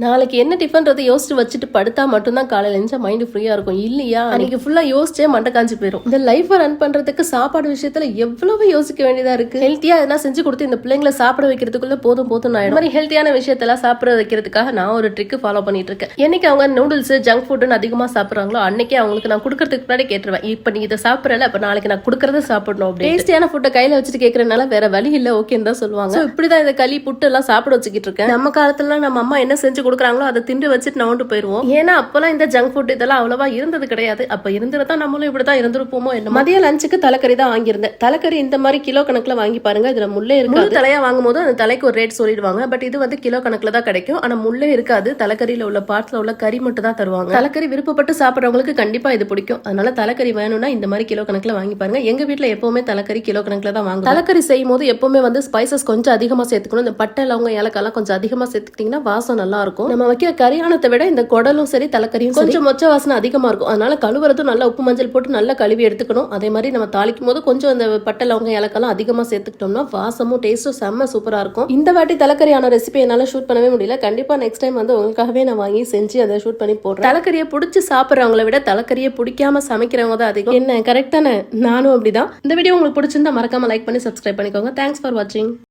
நாளைக்கு என்ன டிஃபன்றது யோசிச்சு வச்சுட்டு படுத்தா மட்டும்தான் காலையில எழுந்தா மைண்ட் ஃப்ரீயா இருக்கும். இல்லையா அன்னைக்கு ஃபுல்லா யோசிச்சே மண்டை காஞ்சி போயிடும். இந்த லைஃபை ரன் பண்றதுக்கு சாப்பாடு விஷயத்துல எவ்வளவு யோசிக்க வேண்டியதா இருக்கு. ஹெல்த்தியா எதனா செஞ்சு கொடுத்து இந்த பிள்ளைங்களை சாப்பிட வைக்கிறதுக்குள்ள போதும் ஆயிடும். மாதிரி ஹெல்த்தியான விஷயத்தெல்லாம் சாப்பிட வைக்கிறதுக்காக நான் ஒரு ட்ரிக் ஃபாலோ பண்ணிட்டு இருக்கேன். என்னைக்கு அவங்க நூடுல்ஸ் ஜங்க் ஃபுட்னு அதிகமா சாப்பிடுறாங்களோ அன்னைக்கே அவங்களுக்கு நான் கொடுக்கறதுக்கு முன்னாடி கேட்டுருவேன், இப்ப நீ இதை சாப்பிடல, அப்ப நாளைக்கு நான் கொடுக்கறத சாப்பிடணும். டேஸ்டியான ஃபுட்டை கையில வச்சுட்டு கேட்கறதுனால வேற வழி இல்ல, ஓகேன்னு தான் சொல்லுவாங்க. இப்படிதான் இந்த களி புட்டு எல்லாம் சாப்பிட வச்சுக்கிட்டு இருக்கேன். நம்ம காலத்துல நம்ம அம்மா என்ன செஞ்சு கொடுக்குறாங்களோ அதை திண்டு வச்சுட்டு நவுண்டு போயிருவோம். ஏன்னா அப்பெல்லாம் இந்த ஜங்க் ஃபுட் இதெல்லாம் அவ்வளவா இருந்தது கிடையாது. அப்ப இருந்துதான் நம்மளும் இப்படிதான் இருந்திருப்போமோ என்ன. மதிய லஞ்சுக்கு தலைக்கறி தான் வாங்கியிருந்தேன். தலைக்கறி இந்த மாதிரி கிலோ கணக்குல வாங்கி பாருங்க, இதுல முள்ளே இருக்காது. தலையா வாங்கும் போது அந்த தலைக்கு ஒரு ரேட் சொல்லிடுவாங்க. பட் இது வந்து கிலோ கணக்குல தான் கிடைக்கும். ஆனா முள்ளே இருக்காது. தலைக்கறியில உள்ள பார்ட்ஸ்ல உள்ள கறி மட்டும் தான் தருவாங்க. தலைக்கறி விருப்பப்பட்டு சாப்பிடறவங்களுக்கு கண்டிப்பா இது பிடிக்கும். அதனால தலைக்கறி வேணும்னா இந்த மாதிரி கிலோ கணக்குல வாங்கி பாருங்க. எங்க வீட்டுல எப்பவுமே தலைக்கறி கிலோ கணக்குல தான் வாங்க. தலைக்கறி செய்யும் போது எப்பவுமே வந்து ஸ்பைசஸ் கொஞ்சம் அதிகமா சேர்த்துக்கணும். இந்த பட்டை லவங்க ஏலக்காய் கொஞ்சம் அதிகமா சேர்த்துக்கிட்டீங்கன்னா வாசம் நல்லா இருக்கும். நம்ம வைக்கிற கரியானத்தை விட இந்த குடலும் சரி தலைக்கறியும் கொஞ்சம் மொச்ச வாசனை அதிகமா இருக்கும். அதனால கழுவுறதும் நல்லா உப்பு மஞ்சள் போட்டு நல்லா கழுவி எடுத்துக்கணும். அதே மாதிரி நம்ம தாளிக்கும் போது கொஞ்சம் அந்த பட்டை லவங்க ஏலக்காய் அதிகமா சேர்த்துக்கிட்டோம்னா வாசமும் டேஸ்டும் செம்ம சூப்பரா இருக்கும். இந்த வாட்டி தலைக்கறியான ரெசிபி என்னால ஷூட் பண்ணவே முடியல. கண்டிப்பா நெக்ஸ்ட் டைம் வந்து உங்களுக்காகவே நான் வாங்கி செஞ்சு அதை ஷூட் பண்ணி போடுறேன். தலைக்கறியை பிடிச்சி சாப்பிட்றவங்களை விட தலைக்கறியை பிடிக்காம சமைக்கிறவங்க தான் அதிகம். என்ன கரெக்டான? நானும் அப்படிதான். இந்த வீடியோ உங்களுக்கு பிடிச்சிருந்தா மறக்காம லைக் பண்ணி சப்ஸ்கிரைப் பண்ணிக்கோங்க. தேங்க்ஸ் ஃபார் வாட்சிங்.